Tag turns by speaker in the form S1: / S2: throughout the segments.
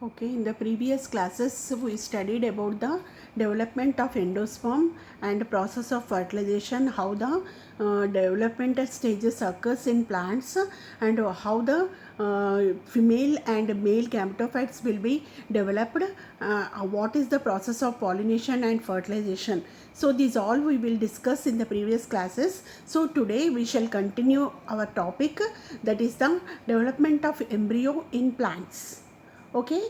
S1: Okay, in the previous classes, we studied about the development of endosperm and process of fertilization, how the developmental stages occurs in plants, and how the female and male gametophytes will be developed, what is the process of pollination and fertilization. So these all we will discuss in the previous classes. So today we shall continue our topic, that is the development of embryo in plants. Okay,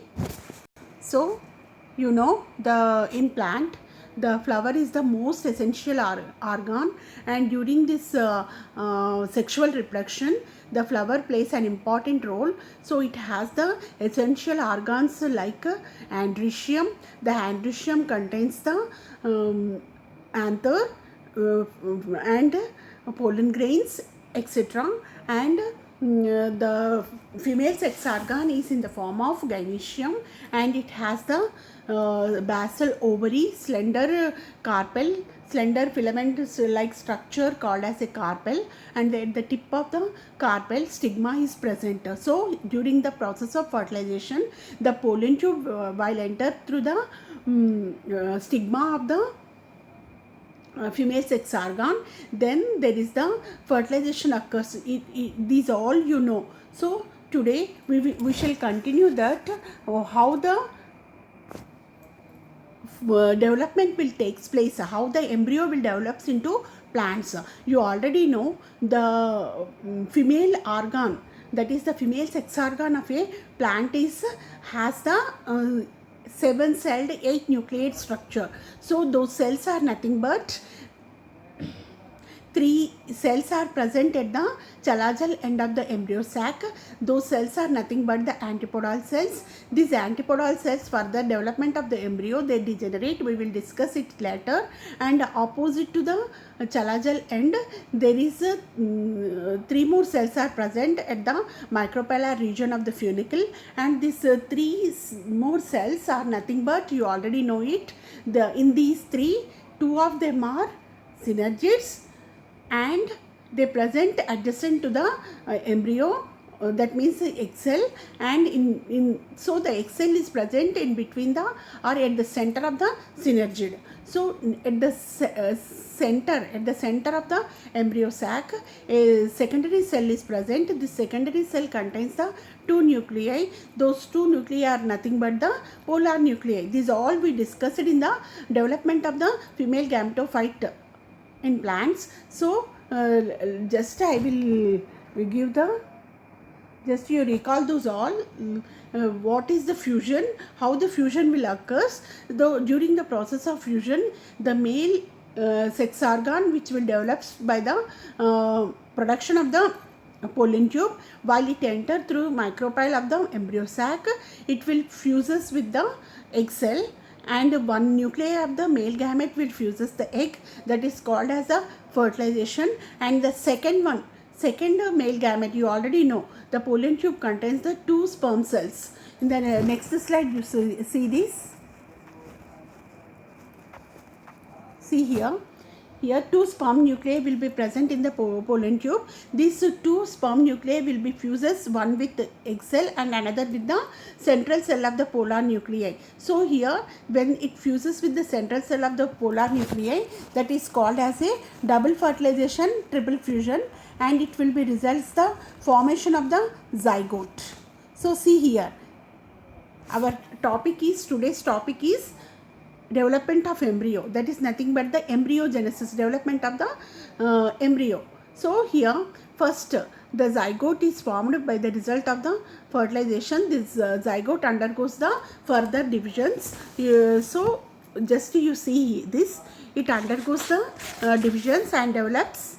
S1: so the in plant the flower is the most essential organ, and during this sexual reproduction the flower plays an important role. So it has the essential organs like androecium. The androecium contains the anther and pollen grains, etc. And the female sex organ is in the form of gynoecium, and it has the basal ovary, slender carpel, slender filament like structure called as a carpel, and at the tip of the carpel stigma is present. So during the process of fertilization, the pollen tube while enter through the stigma of the female sex organ, then there is the fertilization occurs. These all you know. So today we shall continue that how the development will takes place, how the embryo will develops into plants. You already know the female organ, that is the female sex organ of a plant has the 7-celled 8 nucleate structure. So those cells are nothing but 3 cells are present at the chalazal end of the embryo sac. Those cells are nothing but the antipodal cells. These antipodal cells, for the development of the embryo, they degenerate. We will discuss it later. And opposite to the chalazal end, there is 3 more cells are present at the micropellar region of the funicle. And these 3 more cells are nothing but, you already know it, in these 3, 2 of them are synergids, and they present adjacent to the embryo, that means the egg cell, and so the egg cell is present in between the or at the center of the synergid. So at the center of the embryo sac, a secondary cell is present. This secondary cell contains the 2 nuclei. Those 2 nuclei are nothing but the polar nuclei. These all we discussed in the development of the female gametophyte in plants. So just I will give the, just you recall those all. What is the fusion, how the fusion will occurs. Though during the process of fusion, the male sex organ which will develops by the production of the pollen tube, while it enter through micropyle of the embryo sac, it will fuses with the egg cell, and 1 nuclei of the male gamete will fuses the egg, that is called as a fertilization. And the second male gamete, you already know, the pollen tube contains the 2 sperm cells. In the next slide you see this. See here 2 sperm nuclei will be present in the pollen tube. These 2 sperm nuclei will be fuses, one with the egg cell and another with the central cell of the polar nuclei. So here when it fuses with the central cell of the polar nuclei, that is called as a double fertilization, triple fusion, and it will be results the formation of the zygote. So see here, our today's topic is development of embryo, that is nothing but the embryogenesis, development of the embryo. So here first the zygote is formed by the result of the fertilization. This zygote undergoes the further divisions. So just you see this, it undergoes the divisions and develops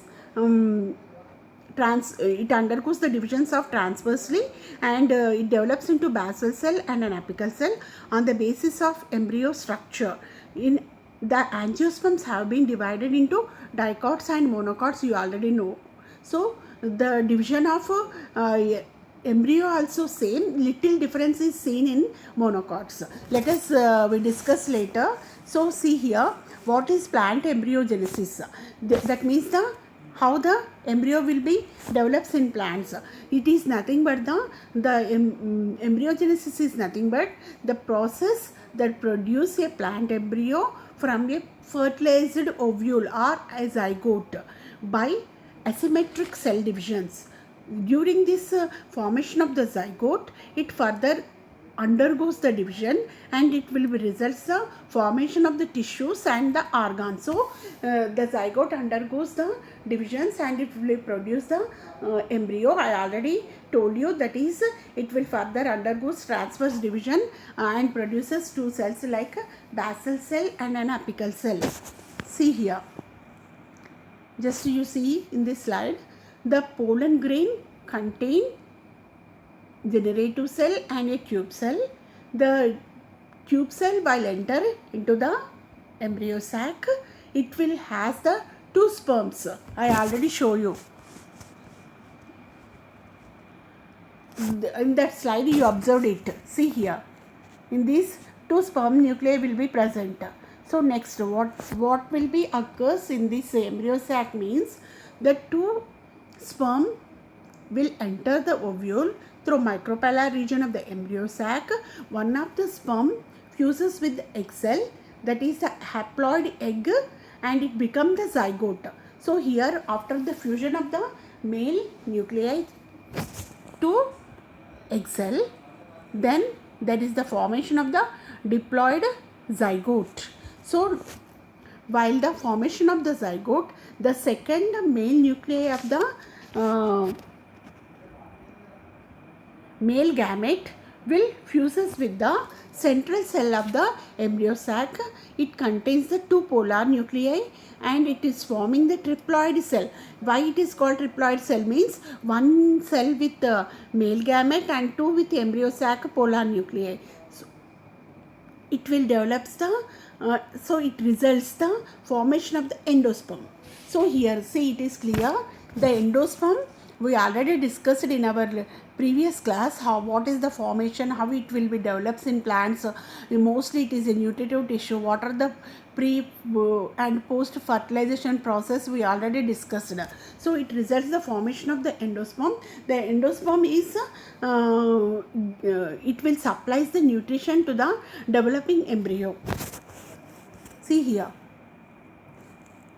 S1: it undergoes the divisions of transversely, and it develops into basal cell and an apical cell on the basis of embryo structure. In the angiosperms have been divided into dicots and monocots, you already know. So the division of embryo also same, little difference is seen in monocots. Let us we discuss later. So see here, what is plant embryogenesis? That means the how the embryo will be develops in plants. It is nothing but embryogenesis is nothing but the process that produce a plant embryo from a fertilized ovule or a zygote by asymmetric cell divisions. During this formation of the zygote, it further undergoes the division and it will be results the formation of the tissues and the organs. So the zygote undergoes the divisions and it will produce the embryo. I already told you that is it will further undergoes transverse division and produces two cells like a basal cell and an apical cell. See here, just you see in this slide, the pollen grain contain generative cell and a tube cell. The tube cell while enter into the embryo sac, it will has the two sperms. I already show you. In that slide you observed it. See here. In these two sperm nuclei will be present. So next what will be occurs in this embryo sac means the two sperm will enter the ovule through micropellar region of the embryo sac. One of the sperm fuses with the egg cell, that is the haploid egg, and it becomes the zygote. So here after the fusion of the male nuclei to egg cell, then there is the formation of the diploid zygote. So while the formation of the zygote, the second male nuclei of the male gamete will fuses with the central cell of the embryo sac. It contains the two polar nuclei and it is forming the triploid cell. Why it is called triploid cell means one cell with the male gamete and two with embryo sac polar nuclei. So it will develops the so it results the formation of the endosperm. So here see it is clear, the endosperm we already discussed in our previous class what is the formation, how it will be develops in plants. Mostly it is a nutritive tissue. What are the pre and post fertilization process we already discussed. So it results the formation of the endosperm. The endosperm is it will supplies the nutrition to the developing embryo. See here,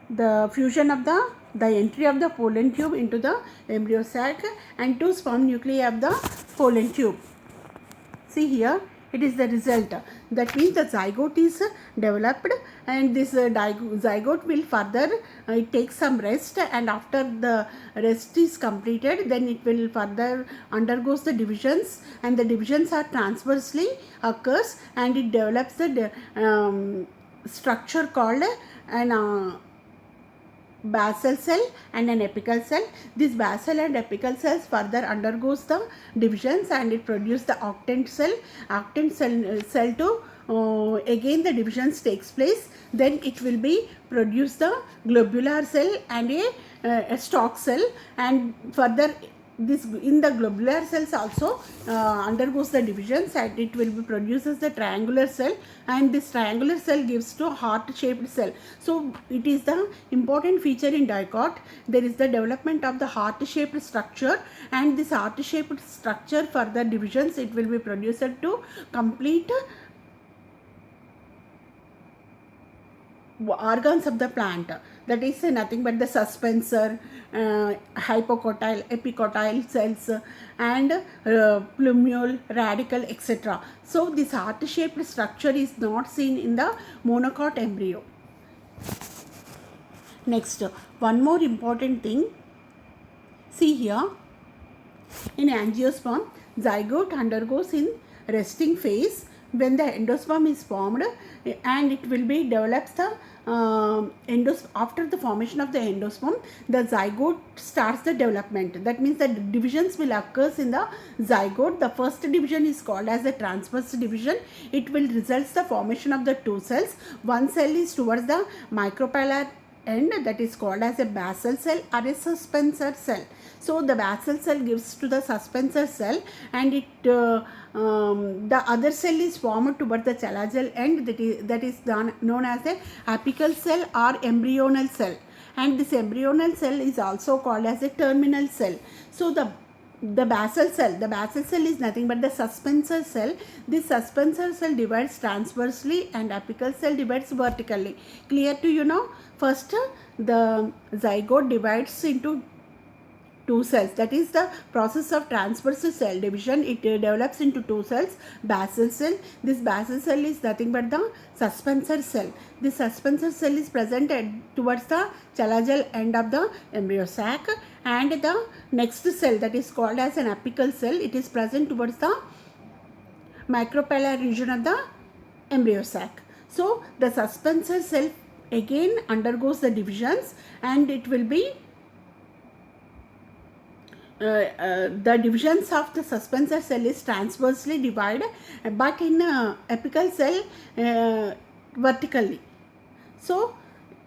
S1: the fusion of the entry of the pollen tube into the embryo sac and two sperm nuclei of the pollen tube. See here, it is the result. That means the zygote is developed and this zygote will further it takes some rest, and after the rest is completed then it will further undergoes the divisions, and the divisions are transversely occurs and it develops the structure called an basal cell and an apical cell. This basal and apical cells further undergoes the divisions and it produces the octant cell. Octant cell to again the divisions takes place. Then it will be produce the globular cell and a stalk cell, and further this in the globular cells also undergoes the divisions and it will be produces the triangular cell, and this triangular cell gives to heart shaped cell. So it is the important feature in dicot. There is the development of the heart shaped structure, and this heart shaped structure further divisions it will be produced to complete organs of the plant, that is nothing but the suspensor, hypocotyle, epicotyle cells and plumule, radicle, etc. So this heart shaped structure is not seen in the monocot embryo. Next, one more important thing, see here, in angiosperm zygote undergoes in resting phase when the endosperm is formed, and it will be develops the after the formation of the endosperm, the zygote starts the development. That means the divisions will occurs in the zygote. The first division is called as the transverse division. It will results the formation of the two cells. One cell is towards the micropellar end, that is called as a basal cell or a suspensor cell. So the basal cell gives to the suspensor cell, and it the other cell is formed towards the chalazal end, that is known as a apical cell or embryonal cell. and this embryonal cell is also called as a terminal cell. So the basal cell is nothing but the suspensor cell. This suspensor cell divides transversely and apical cell divides vertically. Clear to you now? First, the zygote divides into two cells. That is the process of transverse cell division. It develops into two cells. Basal cell. This basal cell is nothing but the suspensor cell. This suspensor cell is present towards the chalazal end of the embryo sac, and the next cell, that is called as an apical cell, it is present towards the micropellar region of the embryo sac. So the suspensor cell again undergoes the divisions, and it will be the divisions of the suspensor cell is transversely divided, but in apical cell vertically. So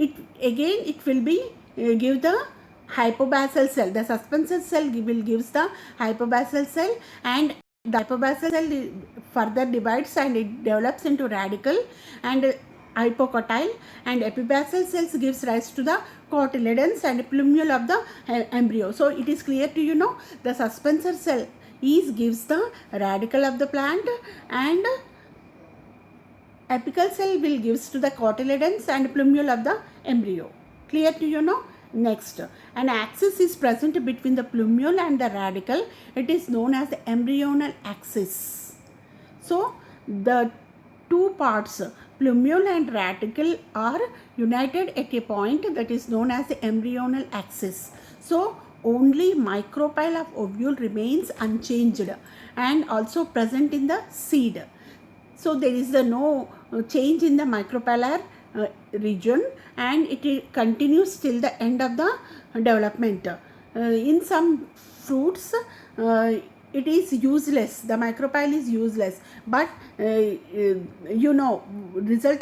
S1: it will be give the hypobasal cell. The suspensor cell will gives the hypobasal cell, and the hypobasal cell further divides and it develops into radical and hypocotyle, and epibasal cells gives rise to the cotyledons and plumule of the embryo. So it is clear to you now, the suspensor cell gives the radical of the plant, and apical cell will gives to the cotyledons and plumule of the embryo. Clear to you now? Next, an axis is present between the plumule and the radical. It is known as the embryonal axis. So the two parts, plumule and radical, are united at a point that is known as the embryonal axis. So only micropyle of ovule remains unchanged and also present in the seed. So there is no change in the micropellar region, and it continues till the end of the development. In some fruits, it is useless. The micropyle is useless. But result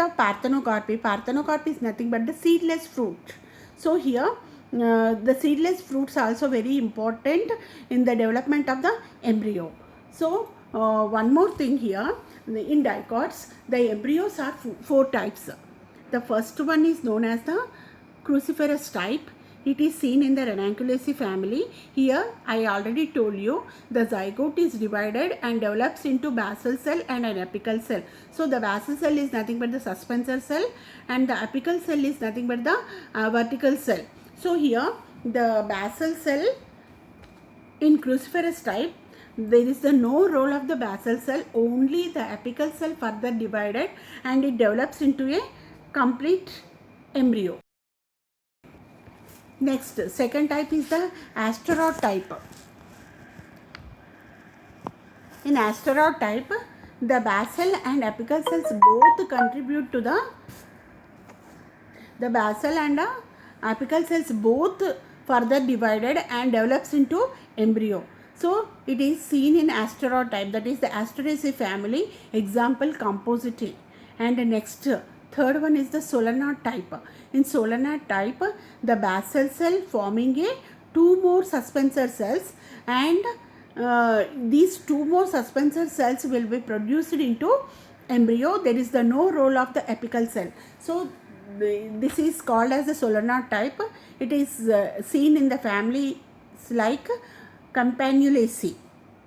S1: of parthenocarpy. Parthenocarpy is nothing but the seedless fruit. So here, the seedless fruits are also very important in the development of the embryo. So one more thing here, in dicots, the embryos are four types. The first one is known as the cruciferous type. It is seen in the Ranunculaceae family. Here I already told you, the zygote is divided and develops into basal cell and an apical cell. So the basal cell is nothing but the suspensor cell, and the apical cell is nothing but the vertical cell. So here the basal cell in cruciferous type, there is no role of the basal cell, only the apical cell further divided and it develops into a complete embryo. Next, second type is the Astorod type. In Astorod type, the basal and apical cells both contribute to the basal and apical cells both further divided and develops into embryo. So it is seen in Astorod type, that is the Asteraceae family. Example, Compositae. And next, third one is the Solanard type. In Solanard type, the basal cell forming two more suspensor cells, and these two more suspensor cells will be produced into embryo. There is no role of the apical cell. So this is called as the Solanard type. It is seen in the families like Campanulaceae.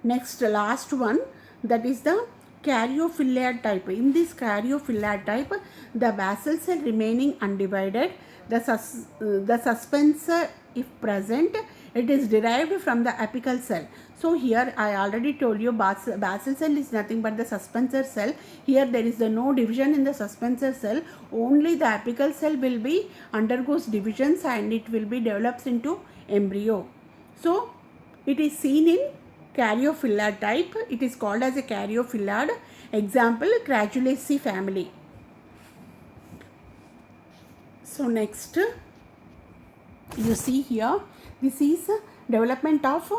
S1: Next, last one, that is the Caryophyllid type. In this Caryophyllid type, the basal cell remaining undivided, the suspensor if present, it is derived from the apical cell. So here I already told you, basal cell is nothing but the suspensor cell. Here there is no division in the suspensor cell, only the apical cell will be undergoes divisions and it will be develops into embryo. So it is seen in Caryophyllid type. It is called as a Caryophyllid. Example, Cradulaceae family. So next, you see here, this is development of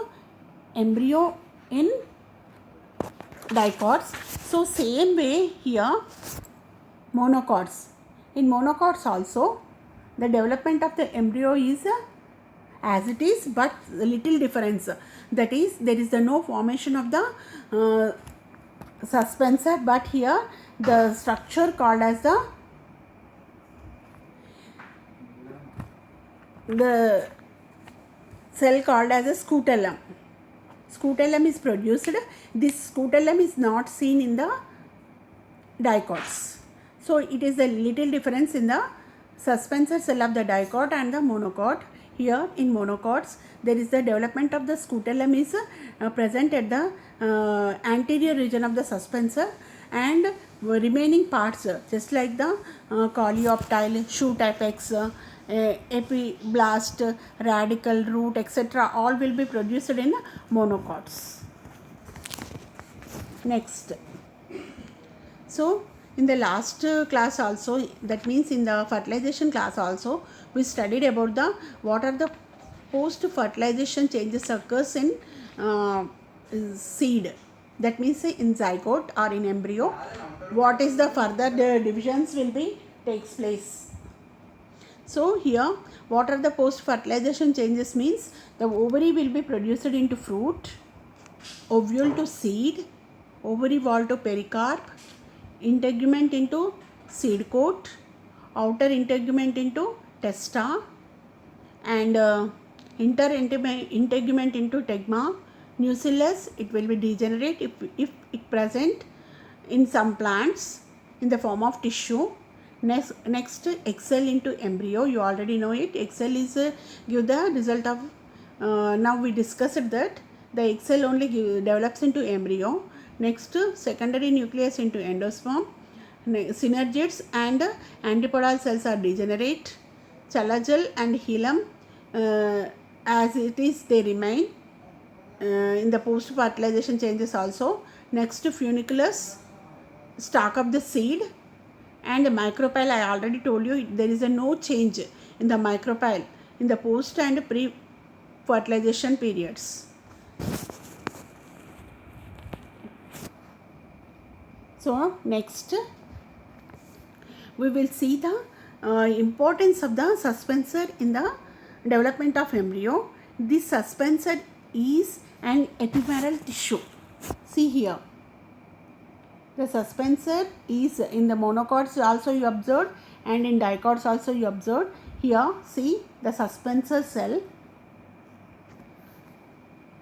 S1: embryo in dicots. So same way here, monocots. In monocots also, the development of the embryo is as it is, but a little difference. That is, there is no formation of the suspensor, but here the structure called as the the cell called as a scutellum. Scutellum is produced. This scutellum is not seen in the dicots. So it is a little difference in the suspensor cell of the dicot and the monocot. Here in monocots, there is the development of the scutellum is present at the anterior region of the suspensor, and remaining parts just like the coleoptile, shoot apex, epiblast, radical, root, etc. all will be produced in monocots. Next. So in the last class also, that means in the fertilization class also, we studied about the what are the post fertilization changes occurs in seed, that means in zygote or in embryo. What is the further divisions will be takes place. So here what are the post fertilization changes means the ovary will be produced into fruit, ovule to seed, ovary wall to pericarp, integument into seed coat, outer integument into testa, and integument into tegma. Nucellus, it will be degenerate if it present in some plants in the form of tissue. Next egg cell into embryo. You already know it. Egg cell is give the result of now we discussed that the egg cell only develops into embryo. Next, secondary nucleus into endosperm. Synergids and antipodal cells are degenerate. Chalagel and hilum as it is they remain in the post fertilization changes also. Next, funiculus, stalk of the seed, and the micropyle. I already told you there is a no change in the micropyle in the post and pre fertilization periods. So next we will see the importance of the suspensor in the development of embryo. This suspensor is an epimeral tissue. See here, the suspensor is in the monocots also you observed, and in dicots also you observed. Here see the suspensor cell,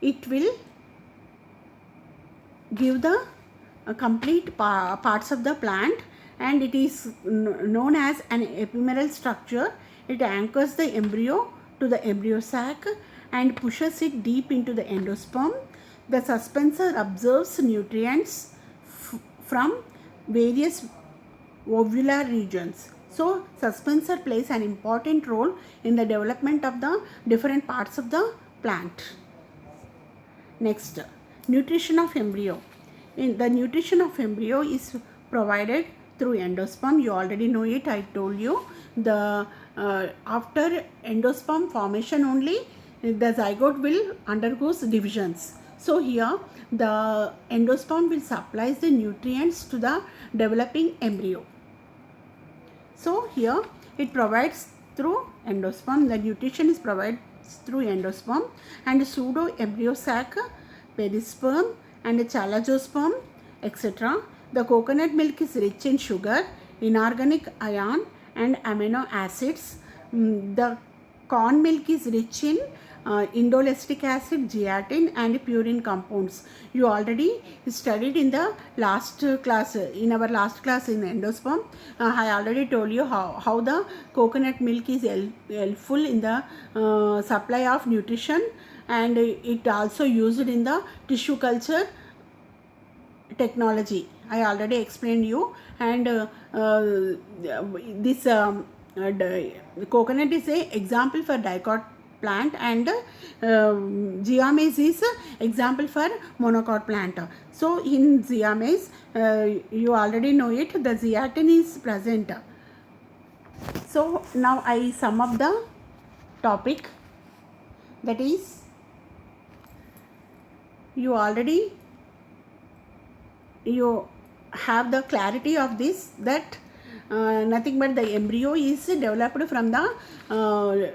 S1: it will give the complete parts of the plant, and it is known as an epimeral structure. It anchors the embryo to the embryo sac and pushes it deep into the endosperm. The suspensor absorbs nutrients from various ovular regions. So suspensor plays an important role in the development of the different parts of the plant. Next, nutrition of embryo. In the nutrition of embryo is provided through endosperm. You already know it. I told you the after endosperm formation only the zygote will undergoes divisions. So here the endosperm will supply the nutrients to the developing embryo. So here it provides through endosperm. The nutrition is provided through endosperm and pseudo embryo sac, perisperm and chalazosperm, etc. The coconut milk is rich in sugar, inorganic iron and amino acids. The corn milk is rich in indolestic acid, zeatin and purine compounds. You already studied in the last class, in our last class in endosperm. I already told you how the coconut milk is helpful in the supply of nutrition, and it also used in the tissue culture technology. I already explained you, and this coconut is a example for dicot plant, and zeamase is example for monocot plant. So in zeamase, you already know it, the zeatin is present. So now I sum up the topic, that is you have the clarity of this, that nothing but the embryo is developed from the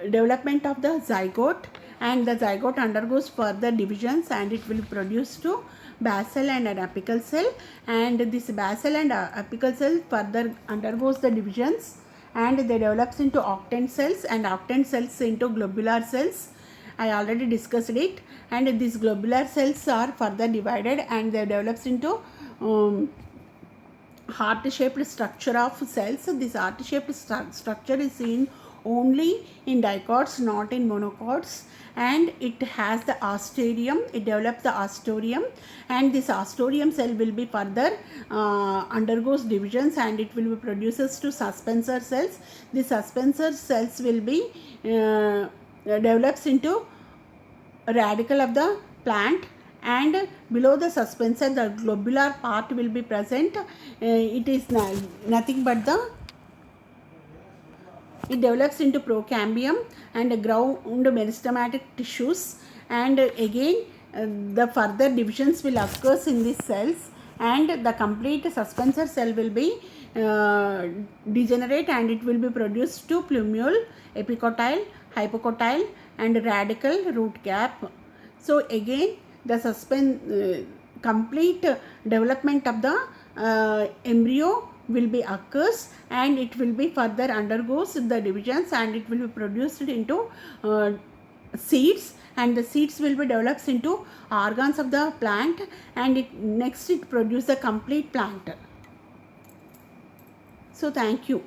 S1: development of the zygote, and the zygote undergoes further divisions and it will produce to basal and an apical cell, and this basal and apical cell further undergoes the divisions, and they develops into octant cells, and octant cells into globular cells. I already discussed it. And these globular cells are further divided and they develops into heart-shaped structure of cells. This heart-shaped structure is seen only in dicots, not in monocots, and it has the ostium. It develops the ostium, and this ostium cell will be further undergoes divisions, and it will be produces to suspensor cells. The suspensor cells will be develops into radicle of the plant, and below the suspensor the globular part will be present. It is nothing but it develops into procambium and ground meristematic tissues, and again the further divisions will occur in these cells, and the complete suspensor cell will be degenerate, and it will be produced to plumule, epicotyle, hypocotyle, and radical root cap. So again the complete development of the embryo will be occurs, and it will be further undergoes the divisions, and it will be produced into seeds, and the seeds will be developed into organs of the plant, and next it produces a complete plant. So thank you.